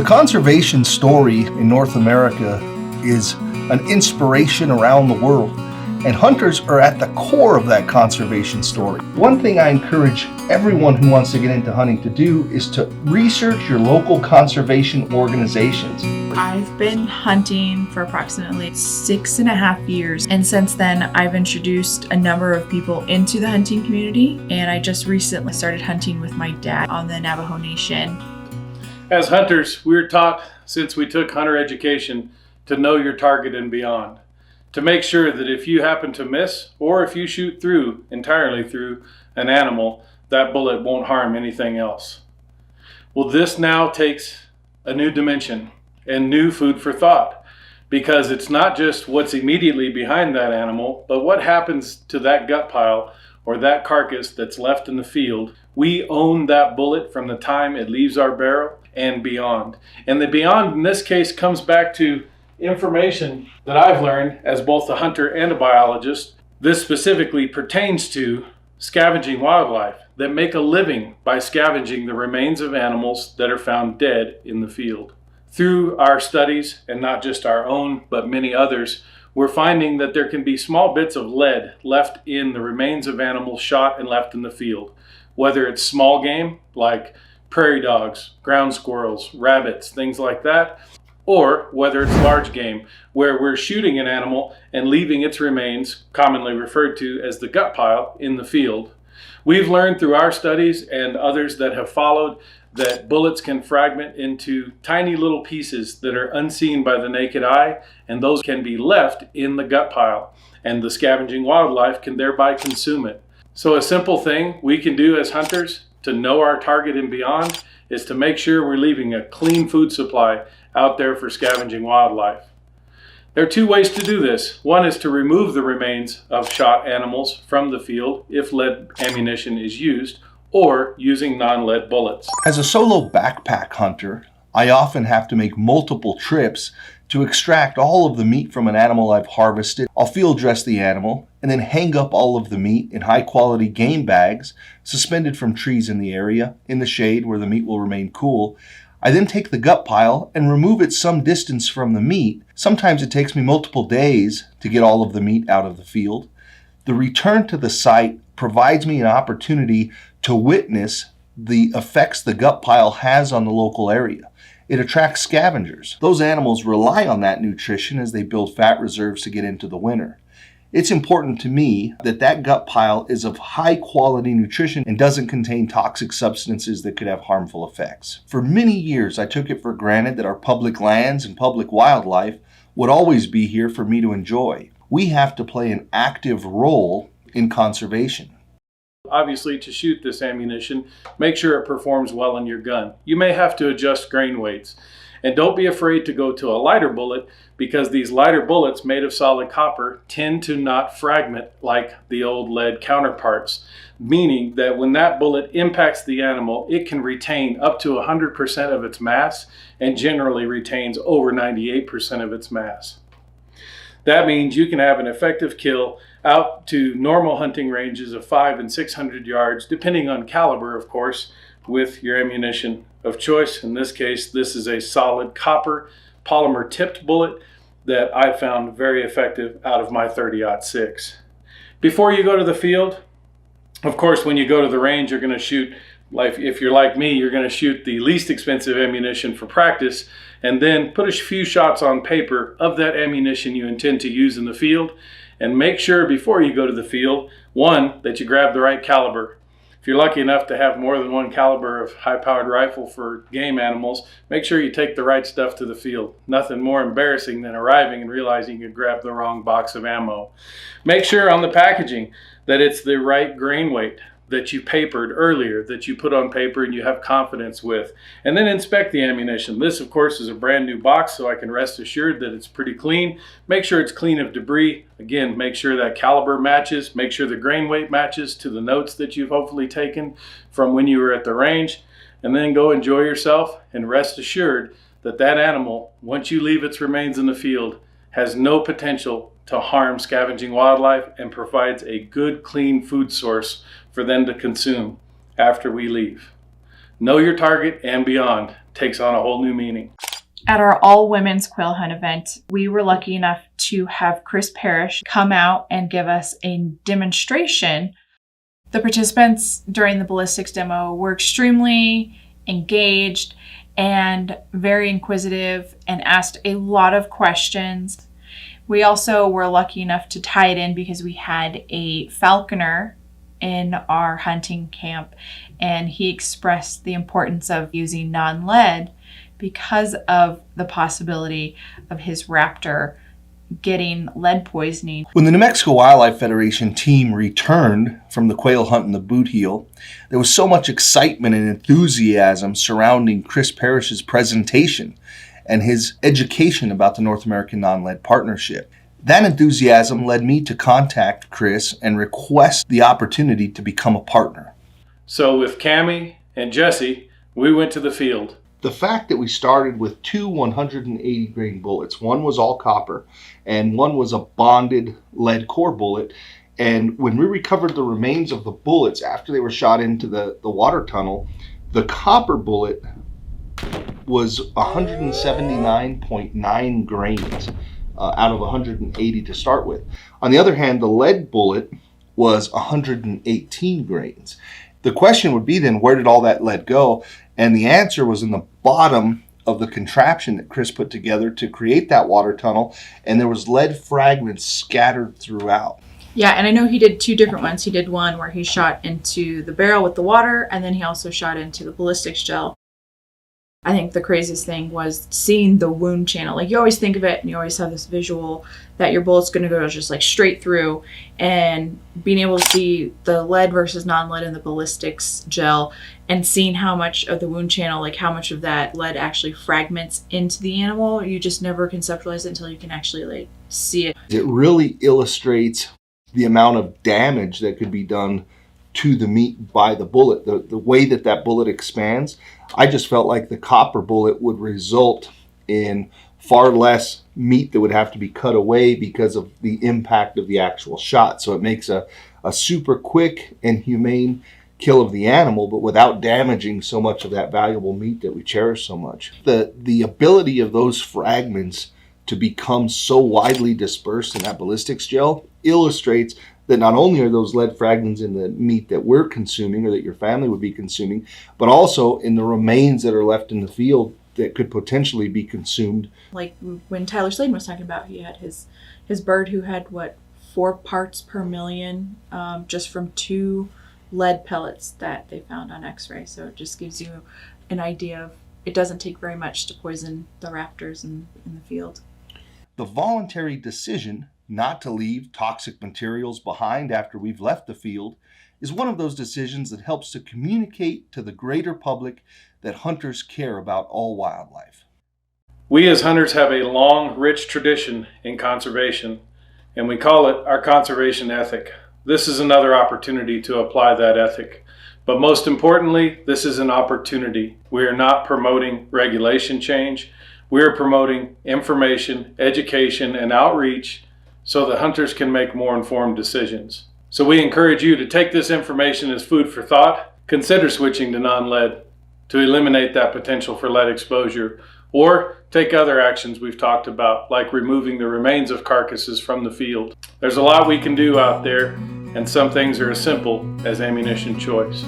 conservation story in North America is an inspiration around the world, and hunters are at the core of that conservation story. One thing I encourage everyone who wants to get into hunting to do is to research your local conservation organizations. I've been hunting for approximately 6.5 years, and since then I've introduced a number of people into the hunting community, and I just recently started hunting with my dad on the Navajo Nation. As hunters, we're taught since we took hunter education to know your target and beyond, to make sure that if you happen to miss or if you shoot entirely through an animal, that bullet won't harm anything else. Well, this now takes a new dimension and new food for thought, because it's not just what's immediately behind that animal, but what happens to that gut pile or that carcass that's left in the field. We own that bullet from the time it leaves our barrel and beyond. And the beyond in this case comes back to information that I've learned as both a hunter and a biologist. This specifically pertains to scavenging wildlife that make a living by scavenging the remains of animals that are found dead in the field. Through our studies, and not just our own, but many others, we're finding that there can be small bits of lead left in the remains of animals shot and left in the field. Whether it's small game, like prairie dogs, ground squirrels, rabbits, things like that, or whether it's large game, where we're shooting an animal and leaving its remains, commonly referred to as the gut pile, in the field. We've learned through our studies and others that have followed that bullets can fragment into tiny little pieces that are unseen by the naked eye, and those can be left in the gut pile, and the scavenging wildlife can thereby consume it. So a simple thing we can do as hunters to know our target and beyond is to make sure we're leaving a clean food supply out there for scavenging wildlife. There are two ways to do this. One is to remove the remains of shot animals from the field if lead ammunition is used, or using non-lead bullets. As a solo backpack hunter, I often have to make multiple trips to extract all of the meat from an animal I've harvested. I'll field dress the animal and then hang up all of the meat in high quality game bags suspended from trees in the area in the shade where the meat will remain cool. I then take the gut pile and remove it some distance from the meat. Sometimes it takes me multiple days to get all of the meat out of the field. The return to the site provides me an opportunity to witness the effects the gut pile has on the local area. It attracts scavengers. Those animals rely on that nutrition as they build fat reserves to get into the winter. It's important to me that that gut pile is of high quality nutrition and doesn't contain toxic substances that could have harmful effects. For many years, I took it for granted that our public lands and public wildlife would always be here for me to enjoy. We have to play an active role in conservation. Obviously, to shoot this ammunition, make sure it performs well in your gun. You may have to adjust grain weights. And don't be afraid to go to a lighter bullet, because these lighter bullets made of solid copper tend to not fragment like the old lead counterparts, meaning that when that bullet impacts the animal, it can retain up to 100% of its mass and generally retains over 98% of its mass. That means you can have an effective kill out to normal hunting ranges of 500 and 600 yards, depending on caliber, of course, with your ammunition of choice. In this case, this is a solid copper polymer tipped bullet that I found very effective out of my 30-06. Before you go to the field, of course, when you go to the range, you're going to shoot, like if you're like me, you're going to shoot the least expensive ammunition for practice, and then put a few shots on paper of that ammunition you intend to use in the field. And make sure before you go to the field, one, that you grab the right caliber. If you're lucky enough to have more than one caliber of high-powered rifle for game animals, make sure you take the right stuff to the field. Nothing more embarrassing than arriving and realizing you grabbed the wrong box of ammo. Make sure on the packaging that it's the right grain weight that you papered earlier, that you put on paper and you have confidence with. And then inspect the ammunition. This, of course, is a brand new box, so I can rest assured that it's pretty clean. Make sure it's clean of debris. Again, make sure that caliber matches. Make sure the grain weight matches to the notes that you've hopefully taken from when you were at the range. And then go enjoy yourself and rest assured that that animal, once you leave its remains in the field, has no potential to harm scavenging wildlife and provides a good, clean food source for them to consume after we leave. Know your target and beyond. takes on a whole new meaning. At our all-women's quail hunt event, we were lucky enough to have Chris Parrish come out and give us a demonstration. The participants during the ballistics demo were extremely engaged and very inquisitive and asked a lot of questions. We also were lucky enough to tie it in because we had a falconer in our hunting camp, and he expressed the importance of using non-lead because of the possibility of his raptor getting lead poisoning. When the New Mexico Wildlife Federation team returned from the quail hunt in the Boot Heel, there was so much excitement and enthusiasm surrounding Chris Parrish's presentation and his education about the North American Non-Lead Partnership. That enthusiasm led me to contact Chris and request the opportunity to become a partner. So with Cammie and Jesse, we went to the field. The fact that we started with two 180 grain bullets, one was all copper and one was a bonded lead core bullet, and when we recovered the remains of the bullets after they were shot into the water tunnel, the copper bullet was 179.9 grains out of 180 to start with. On the other hand, the lead bullet was 118 grains. The question would be then, where did all that lead go? And the answer was in the bottom of the contraption that Chris put together to create that water tunnel, and there was lead fragments scattered throughout. Yeah, and I know he did two different ones. He did one where he shot into the barrel with the water, and then he also shot into the ballistics gel. I think the craziest thing was seeing the wound channel. Like, you always think of it and you always have this visual that your bullet's going to go just like straight through, and being able to see the lead versus non-lead in the ballistics gel and seeing how much of the wound channel, like how much of that lead actually fragments into the animal. You just never conceptualize it until you can actually like see it. It really illustrates the amount of damage that could be done to the meat by the bullet. The way that that bullet expands, I just felt like the copper bullet would result in far less meat that would have to be cut away because of the impact of the actual shot. So it makes a super quick and humane kill of the animal, but without damaging so much of that valuable meat that we cherish so much. The ability of those fragments to become so widely dispersed in that ballistics gel illustrates that not only are those lead fragments in the meat that we're consuming or that your family would be consuming, but also in the remains that are left in the field that could potentially be consumed. Like when Tyler Sladen was talking about, he had his bird who had 4 parts per million just from 2 lead pellets that they found on x-ray. So it just gives you an idea of it doesn't take very much to poison the raptors in the field. The voluntary decision not to leave toxic materials behind after we've left the field is one of those decisions that helps to communicate to the greater public that hunters care about all wildlife. We as hunters have a long, rich tradition in conservation, and we call it our conservation ethic. This is another opportunity to apply that ethic. But most importantly, this is an opportunity. We are not promoting regulation change. We are promoting information, education, and outreach so that hunters can make more informed decisions. So we encourage you to take this information as food for thought. Consider switching to non-lead to eliminate that potential for lead exposure, or take other actions we've talked about, like removing the remains of carcasses from the field. There's a lot we can do out there, and some things are as simple as ammunition choice.